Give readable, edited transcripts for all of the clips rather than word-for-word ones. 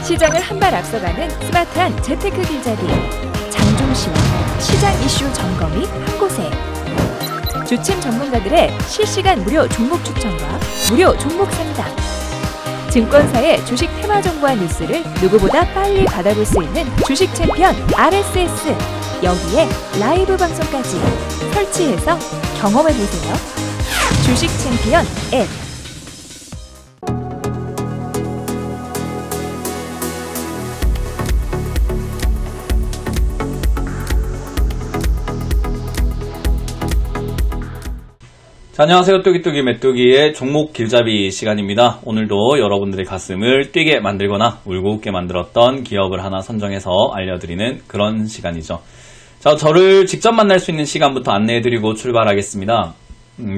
시장을 한 발 앞서가는 스마트한 재테크 길잡이 장종시와 시장 이슈 점검이 한 곳에 주침 전문가들의 실시간 무료 종목 추천과 무료 종목 상담 증권사의 주식 테마 정보와 뉴스를 누구보다 빨리 받아볼 수 있는 주식 챔피언 RSS 여기에 라이브 방송까지 설치해서 경험해보세요. 주식 챔피언 앱 자, 안녕하세요. 뚜기뚜기 메뚜기의 종목 길잡이 시간입니다. 오늘도 여러분들의 가슴을 뛰게 만들거나 울고 웃게 만들었던 기업을 하나 선정해서 알려드리는 그런 시간이죠. 자, 저를 직접 만날 수 있는 시간부터 안내해드리고 출발하겠습니다.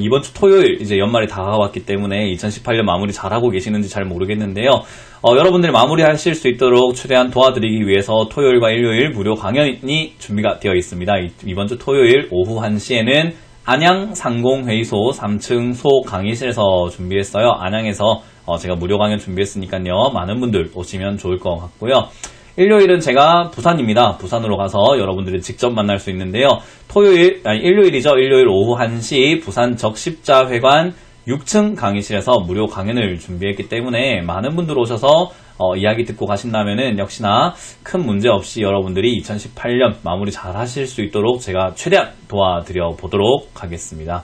이번 주 토요일 이제 연말이 다가왔기 때문에 2018년 마무리 잘하고 계시는지 잘 모르겠는데요. 여러분들이 마무리하실 수 있도록 최대한 도와드리기 위해서 토요일과 일요일 무료 강연이 준비가 되어 있습니다. 이번 주 토요일 오후 1시에는 안양 상공회의소 3층 소 강의실에서 준비했어요. 안양에서 제가 무료 강연 준비했으니까요. 많은 분들 오시면 좋을 것 같고요. 일요일은 제가 부산입니다. 부산으로 가서 여러분들이 직접 만날 수 있는데요. 일요일이죠. 일요일 오후 1시 부산 적십자회관 6층 강의실에서 무료 강연을 준비했기 때문에 많은 분들 오셔서 이야기 듣고 가신다면은 역시나 큰 문제 없이 여러분들이 2018년 마무리 잘 하실 수 있도록 제가 최대한 도와드려 보도록 하겠습니다.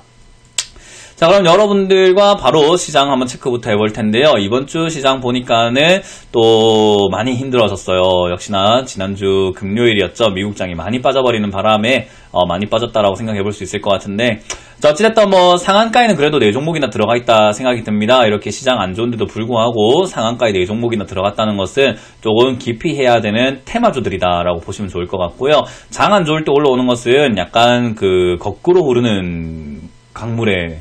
자, 그럼 여러분들과 바로 시장 한번 체크부터 해볼 텐데요. 이번 주 시장 보니까는 또 많이 힘들어졌어요. 역시나 지난주 금요일이었죠. 미국장이 많이 빠져버리는 바람에 많이 빠졌다라고 생각해 볼 수 있을 것 같은데, 자, 어찌됐든 상한가에는 그래도 4종목이나 들어가 있다 생각이 듭니다. 이렇게 시장 안 좋은데도 불구하고 상한가에 4종목이나 들어갔다는 것은 조금 깊이 해야 되는 테마주들이다라고 보시면 좋을 것 같고요. 장 안 좋을 때 올라오는 것은 약간 거꾸로 오르는 강물에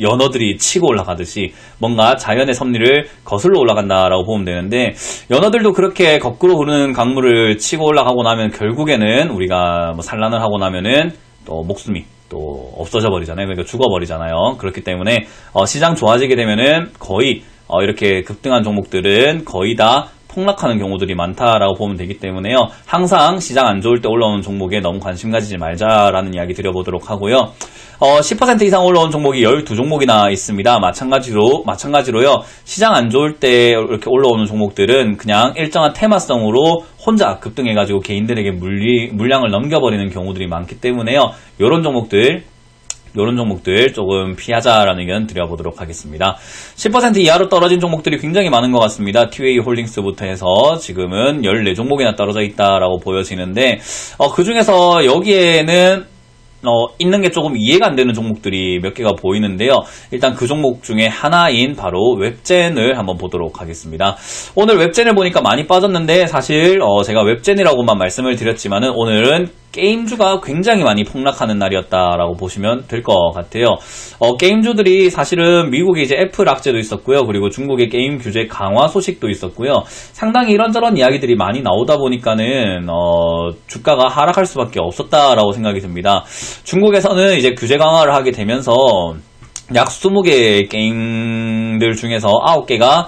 연어들이 치고 올라가듯이 뭔가 자연의 섭리를 거슬러 올라간다라고 보면 되는데, 연어들도 그렇게 거꾸로 흐르는 강물을 치고 올라가고 나면 결국에는 우리가 산란을 하고 나면은 또 목숨이 또 없어져 버리잖아요. 그러니까 죽어버리잖아요. 그렇기 때문에 시장 좋아지게 되면은 거의 이렇게 급등한 종목들은 거의 다 폭락하는 경우들이 많다라고 보면 되기 때문에요. 항상 시장 안 좋을 때 올라오는 종목에 너무 관심 가지지 말자라는 이야기 드려보도록 하고요. 10% 이상 올라온 종목이 12종목이나 있습니다. 마찬가지로요. 시장 안 좋을 때 이렇게 올라오는 종목들은 그냥 일정한 테마성으로 혼자 급등해가지고 개인들에게 물량을 넘겨버리는 경우들이 많기 때문에요. 요런 종목들 조금 피하자라는 의견 드려보도록 하겠습니다. 10% 이하로 떨어진 종목들이 굉장히 많은 것 같습니다. 티웨이 홀딩스부터 해서 지금은 14종목이나 떨어져 있다라고 보여지는데, 그 중에서 여기에는 있는 게 조금 이해가 안 되는 종목들이 몇 개가 보이는데요. 일단 그 종목 중에 하나인 바로 웹젠을 한번 보도록 하겠습니다. 오늘 웹젠을 보니까 많이 빠졌는데, 사실 제가 웹젠이라고만 말씀을 드렸지만은 오늘은 게임주가 굉장히 많이 폭락하는 날이었다라고 보시면 될 것 같아요. 게임주들이 사실은 미국에 이제 애플 악재도 있었고요. 그리고 중국의 게임 규제 강화 소식도 있었고요. 상당히 이런저런 이야기들이 많이 나오다 보니까는 주가가 하락할 수밖에 없었다라고 생각이 듭니다. 중국에서는 이제 규제 강화를 하게 되면서 약 20개의 게임들 중에서 9개가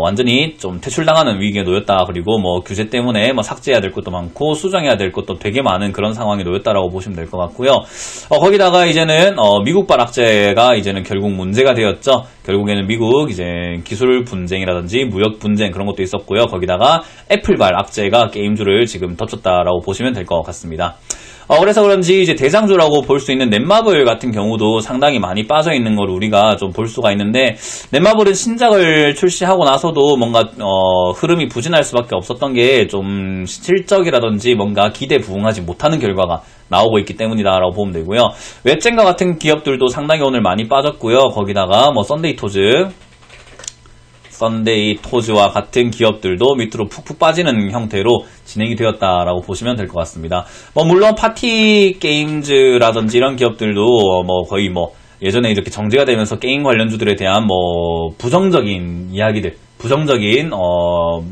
완전히 좀 퇴출당하는 위기에 놓였다. 그리고 규제 때문에 삭제해야 될 것도 많고 수정해야 될 것도 되게 많은 그런 상황에 놓였다라고 보시면 될 것 같고요. 거기다가 이제는 미국발 악재가 이제는 결국 문제가 되었죠. 결국에는 미국 이제 기술 분쟁이라든지 무역 분쟁 그런 것도 있었고요. 거기다가 애플발 악재가 게임주를 지금 덮쳤다라고 보시면 될 것 같습니다. 그래서 그런지 이제 대장주라고 볼 수 있는 넷마블 같은 경우도 상당히 많이 빠져 있는 걸 우리가 좀 볼 수가 있는데, 넷마블은 신작을 출시하고 나서도 뭔가 흐름이 부진할 수밖에 없었던 게 좀 실적이라든지 뭔가 기대 부응하지 못하는 결과가 나오고 있기 때문이다라고 보면 되고요. 웹젠과 같은 기업들도 상당히 오늘 많이 빠졌고요. 거기다가 썬데이 토즈와 같은 기업들도 밑으로 푹푹 빠지는 형태로 진행이 되었다라고 보시면 될 것 같습니다. 물론 파티 게임즈라든지 이런 기업들도 거의 예전에 이렇게 정지가 되면서 게임 관련주들에 대한 부정적인 이야기들, 부정적인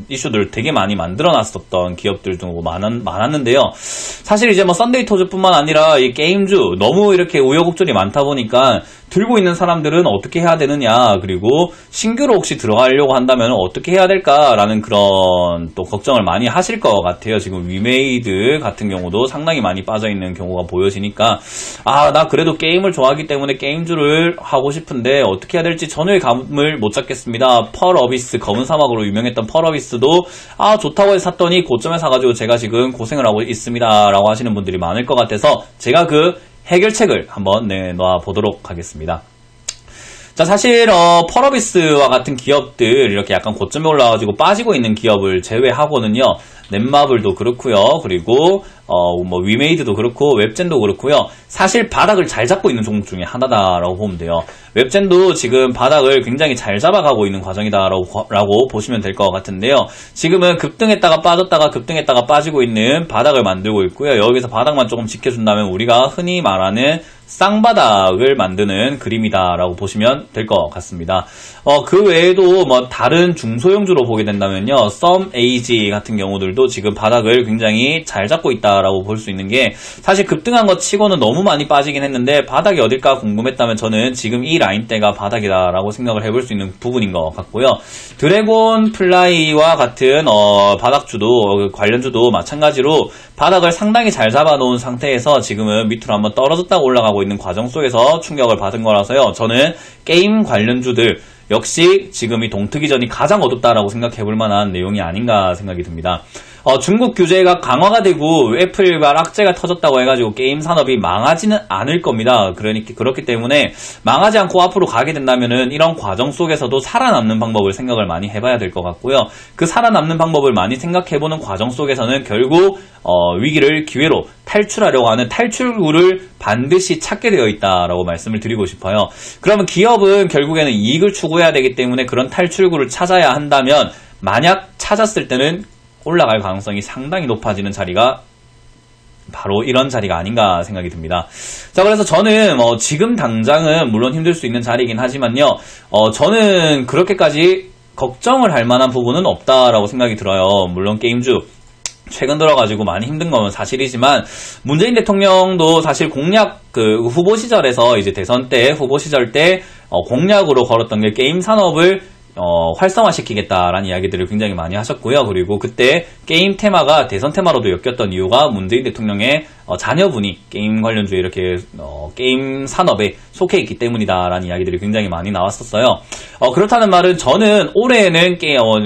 이슈들 되게 많이 만들어놨었던 기업들도 많았는데요. 사실 이제 썬데이 토즈뿐만 아니라 이 게임주 너무 이렇게 우여곡절이 많다 보니까 들고 있는 사람들은 어떻게 해야 되느냐, 그리고 신규로 혹시 들어가려고 한다면 어떻게 해야 될까라는 그런 또 걱정을 많이 하실 것 같아요. 지금 위메이드 같은 경우도 상당히 많이 빠져있는 경우가 보여지니까 나 그래도 게임을 좋아하기 때문에 게임주를 하고 싶은데 어떻게 해야 될지 전혀 감을 못 잡겠습니다. 펄어비스, 검은 사막으로 유명했던 펄어비스도 좋다고 해서 샀더니 고점에 사가지고 제가 지금 고생을 하고 있습니다 라고 하시는 분들이 많을 것 같아서 제가 그 해결책을 한번 내놔 보도록 하겠습니다. 자, 사실 펄어비스와 같은 기업들 이렇게 약간 고점에 올라가지고 빠지고 있는 기업을 제외하고는요, 넷마블도 그렇고요, 그리고 뭐 위메이드도 그렇고 웹젠도 그렇고요, 사실 바닥을 잘 잡고 있는 종목 중에 하나다라고 보면 돼요. 웹젠도 지금 바닥을 굉장히 잘 잡아가고 있는 과정이다라고 보시면 될 것 같은데요. 지금은 급등했다가 빠졌다가 급등했다가 빠지고 있는 바닥을 만들고 있고요. 여기서 바닥만 조금 지켜준다면 우리가 흔히 말하는 쌍바닥을 만드는 그림이다라고 보시면 될 것 같습니다. 그 외에도 뭐 다른 중소형주로 보게 된다면요, 썸에이지 같은 경우들도 지금 바닥을 굉장히 잘 잡고 있다라고 볼 수 있는 게, 사실 급등한 것 치고는 너무 많이 빠지긴 했는데 바닥이 어딜까 궁금했다면 저는 지금 이 라인대가 바닥이다라고 생각을 해볼 수 있는 부분인 것 같고요. 드래곤 플라이와 같은 바닥주도, 관련주도 마찬가지로 바닥을 상당히 잘 잡아놓은 상태에서 지금은 밑으로 한번 떨어졌다가 올라가고 있는 과정 속에서 충격을 받은 거라서요, 저는 게임 관련주들 역시 지금 이 동트기전이 가장 어둡다라고 생각해볼 만한 내용이 아닌가 생각이 듭니다. 중국 규제가 강화가 되고 애플과 악재가 터졌다고 해가지고 게임 산업이 망하지는 않을 겁니다. 그렇기 때문에 망하지 않고 앞으로 가게 된다면은 이런 과정 속에서도 살아남는 방법을 생각을 많이 해봐야 될 것 같고요. 그 살아남는 방법을 많이 생각해보는 과정 속에서는 결국 위기를 기회로 탈출하려고 하는 탈출구를 반드시 찾게 되어 있다라고 말씀을 드리고 싶어요. 그러면 기업은 결국에는 이익을 추구해야 되기 때문에 그런 탈출구를 찾아야 한다면, 만약 찾았을 때는 올라갈 가능성이 상당히 높아지는 자리가 바로 이런 자리가 아닌가 생각이 듭니다. 자, 그래서 저는 지금 당장은 물론 힘들 수 있는 자리이긴 하지만요, 저는 그렇게까지 걱정을 할 만한 부분은 없다라고 생각이 들어요. 물론 게임주 최근 들어가지고 많이 힘든 건 사실이지만, 문재인 대통령도 사실 공약 후보 시절에서 이제 대선 때 후보 시절 때 공약으로 걸었던 게 게임 산업을 활성화시키겠다라는 이야기들을 굉장히 많이 하셨고요. 그리고 그때 게임 테마가 대선 테마로도 엮였던 이유가 문재인 대통령의 자녀분이 게임 관련주에 이렇게 게임 산업에 속해 있기 때문이다라는 이야기들이 굉장히 많이 나왔었어요. 그렇다는 말은 저는 올해에는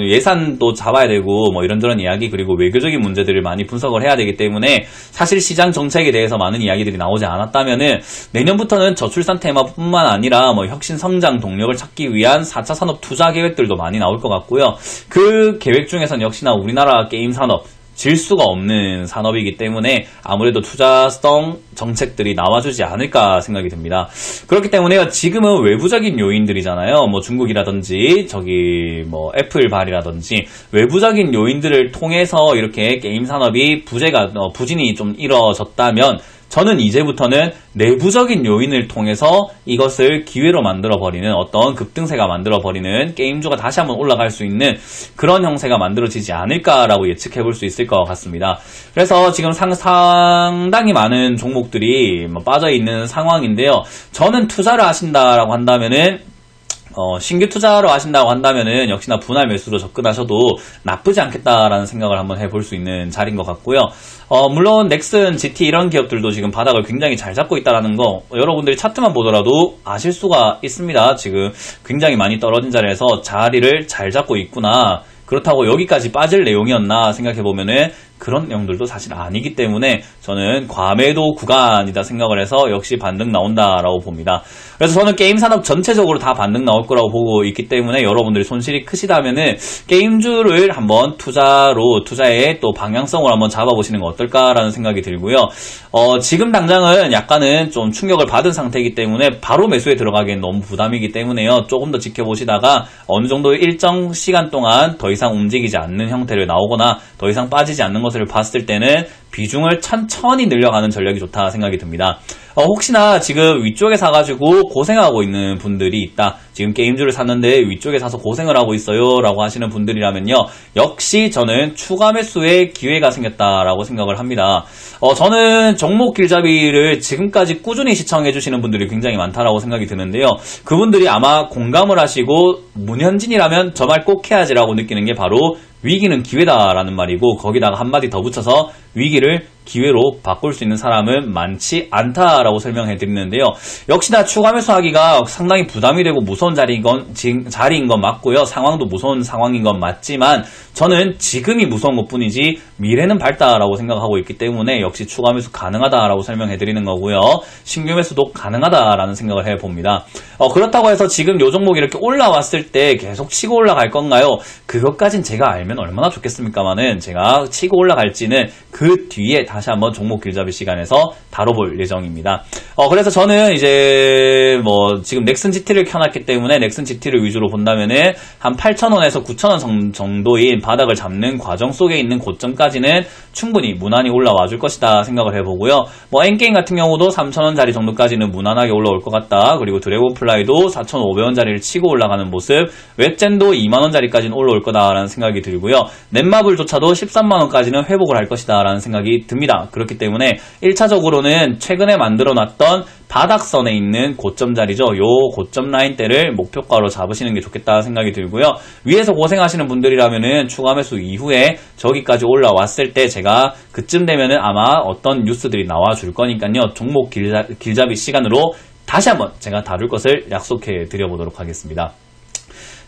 예산도 잡아야 되고 뭐 이런저런 이야기, 그리고 외교적인 문제들을 많이 분석을 해야 되기 때문에 사실 시장 정책에 대해서 많은 이야기들이 나오지 않았다면은 내년부터는 저출산 테마뿐만 아니라 뭐 혁신 성장 동력을 찾기 위한 4차 산업 투자 계획들도 많이 나올 것 같고요. 그 계획 중에서는 역시나 우리나라 게임 산업 질 수가 없는 산업이기 때문에 아무래도 투자성 정책들이 나와주지 않을까 생각이 듭니다. 그렇기 때문에 지금은 외부적인 요인들이잖아요. 뭐 중국이라든지 뭐 애플발이라든지 외부적인 요인들을 통해서 이렇게 게임 산업이 부진이 좀 이뤄졌다면, 저는 이제부터는 내부적인 요인을 통해서 이것을 기회로 만들어버리는, 어떤 급등세가 만들어버리는, 게임주가 다시 한번 올라갈 수 있는 그런 형태가 만들어지지 않을까라고 예측해볼 수 있을 것 같습니다. 그래서 지금 상당히 많은 종목들이 빠져있는 상황인데요. 저는 투자를 하신다라고 한다면은 신규 투자로 하신다고 한다면은 역시나 분할 매수로 접근하셔도 나쁘지 않겠다라는 생각을 한번 해볼 수 있는 자리인 것 같고요. 물론 넥슨, GT 이런 기업들도 지금 바닥을 굉장히 잘 잡고 있다는 거 여러분들이 차트만 보더라도 아실 수가 있습니다. 지금 굉장히 많이 떨어진 자리에서 자리를 잘 잡고 있구나, 그렇다고 여기까지 빠질 내용이었나 생각해보면은 그런 내용들도 사실 아니기 때문에 저는 과매도 구간이다 생각을 해서 역시 반등 나온다라고 봅니다. 그래서 저는 게임 산업 전체적으로 다 반등 나올 거라고 보고 있기 때문에 여러분들이 손실이 크시다면은 게임주를 한번 투자의 또 방향성을 한번 잡아보시는 거 어떨까라는 생각이 들고요. 지금 당장은 약간은 좀 충격을 받은 상태이기 때문에 바로 매수에 들어가기엔 너무 부담이기 때문에요. 조금 더 지켜보시다가 어느 정도 일정 시간 동안 더 이상 움직이지 않는 형태를 나오거나 더 이상 빠지지 않는 것을 것을 봤을 때는 비중을 천천히 늘려가는 전략이 좋다 생각이 듭니다. 혹시나 지금 위쪽에 사가지고 고생하고 있는 분들이 있다. 지금 게임주를 샀는데 위쪽에 사서 고생을 하고 있어요 라고 하시는 분들이라면요, 역시 저는 추가 매수의 기회가 생겼다라고 생각을 합니다. 저는 종목 길잡이를 지금까지 꾸준히 시청해주시는 분들이 굉장히 많다라고 생각이 드는데요, 그분들이 아마 공감을 하시고 문현진이라면 저 말 꼭 해야지라고 느끼는 게 바로 위기는 기회다라는 말이고, 거기다가 한마디 더 붙여서 위기를 기회로 바꿀 수 있는 사람은 많지 않다라고 설명해 드리는데요, 역시나 추가 매수하기가 상당히 부담이 되고 무서운 자리인 건 맞고요, 상황도 무서운 상황인 건 맞지만 저는 지금이 무서운 것 뿐이지 미래는 밝다라고 생각하고 있기 때문에 역시 추가 매수 가능하다라고 설명해 드리는 거고요, 신규 매수도 가능하다라는 생각을 해봅니다. 그렇다고 해서 지금 요 종목이 이렇게 올라왔을 때 계속 치고 올라갈 건가요? 그것까진 제가 알면 얼마나 좋겠습니까만은, 제가 치고 올라갈지는 그 뒤에 다시 한번 종목 길잡이 시간에서 다뤄볼 예정입니다. 그래서 저는 이제 지금 넥슨 GT를 켜놨기 때문에 넥슨 GT를 위주로 본다면은 한 8,000원에서 9,000원 정도인 바닥을 잡는 과정 속에 있는 고점까지는 충분히 무난히 올라와 줄 것이다 생각을 해보고요. 엔게임 같은 경우도 3,000원짜리 정도까지는 무난하게 올라올 것 같다. 그리고 드래곤플라이도 4,500원짜리를 치고 올라가는 모습, 웹젠도 2만원짜리까지는 올라올 거다라는 생각이 들고요. 넷마블조차도 13만원까지는 회복을 할 것이다 라는 생각이 듭니다. 그렇기 때문에 1차적으로는 최근에 만들어놨던 바닥선에 있는 고점 자리죠. 요 고점 라인대를 목표가로 잡으시는 게 좋겠다 생각이 들고요. 위에서 고생하시는 분들이라면은 추가 매수 이후에 저기까지 올라왔을 때 제가 그쯤 되면은 아마 어떤 뉴스들이 나와 줄 거니까요, 종목 길잡이 시간으로 다시 한번 제가 다룰 것을 약속해 드려보도록 하겠습니다.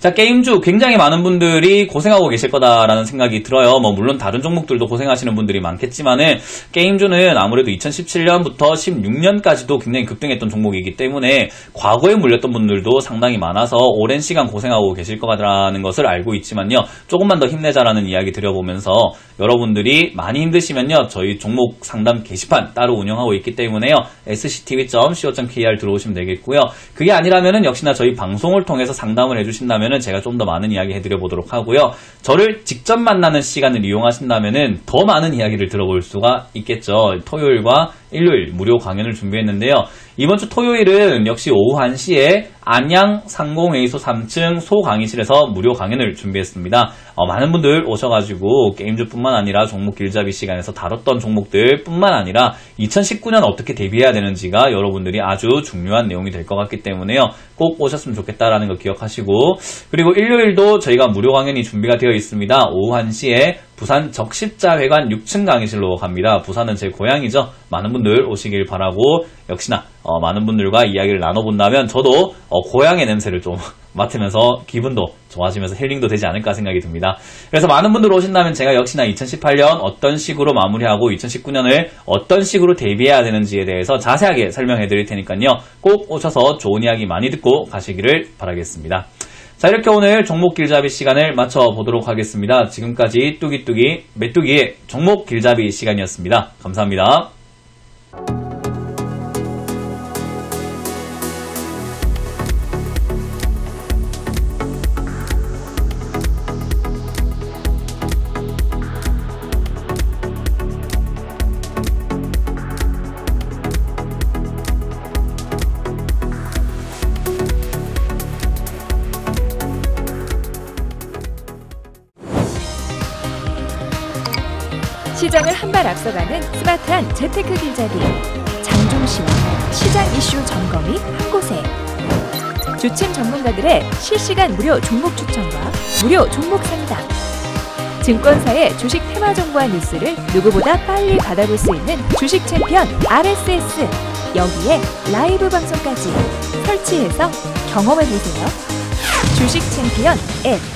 자, 게임주 굉장히 많은 분들이 고생하고 계실 거다라는 생각이 들어요. 물론 다른 종목들도 고생하시는 분들이 많겠지만은, 게임주는 아무래도 2017년부터 16년까지도 굉장히 급등했던 종목이기 때문에 과거에 물렸던 분들도 상당히 많아서 오랜 시간 고생하고 계실 거라는 것을 알고 있지만요, 조금만 더 힘내자라는 이야기 드려보면서 여러분들이 많이 힘드시면요, 저희 종목 상담 게시판 따로 운영하고 있기 때문에요, sctv.co.kr 들어오시면 되겠고요. 그게 아니라면은 역시나 저희 방송을 통해서 상담을 해주신다면은 제가 좀 더 많은 이야기 해드려보도록 하고요. 저를 직접 만나는 시간을 이용하신다면은 더 많은 이야기를 들어볼 수가 있겠죠. 토요일과 일요일 무료 강연을 준비했는데요. 이번 주 토요일은 역시 오후 1시에 안양 상공회의소 3층 소강의실에서 무료 강연을 준비했습니다. 많은 분들 오셔가지고 게임주뿐만 아니라 종목 길잡이 시간에서 다뤘던 종목들 뿐만 아니라 2019년 어떻게 대비해야 되는지가 여러분들이 아주 중요한 내용이 될 것 같기 때문에요, 꼭 오셨으면 좋겠다라는 거 기억하시고, 그리고 일요일도 저희가 무료 강연이 준비가 되어 있습니다. 오후 1시에 부산 적십자회관 6층 강의실로 갑니다. 부산은 제 고향이죠. 많은 분들 오시길 바라고, 역시나 많은 분들과 이야기를 나눠본다면 저도 고향의 냄새를 좀 맡으면서 기분도 좋아지면서 힐링도 되지 않을까 생각이 듭니다. 그래서 많은 분들 오신다면 제가 역시나 2018년 어떤 식으로 마무리하고 2019년을 어떤 식으로 대비해야 되는지에 대해서 자세하게 설명해 드릴 테니까요, 꼭 오셔서 좋은 이야기 많이 듣고 가시기를 바라겠습니다. 자, 이렇게 오늘 종목 길잡이 시간을 마쳐보도록 하겠습니다. 지금까지 뚜기뚜기 메뚜기의 종목 길잡이 시간이었습니다. 감사합니다. 시장을 한 발 앞서가는 스마트한 재테크 길잡이, 장종시와 시장 이슈 점검이 한 곳에. 주침 전문가들의 실시간 무료 종목 추천과 무료 종목 상담, 증권사의 주식 테마 정보와 뉴스를 누구보다 빨리 받아볼 수 있는 주식 챔피언 RSS, 여기에 라이브 방송까지 설치해서 경험해보세요. 주식 챔피언 앱.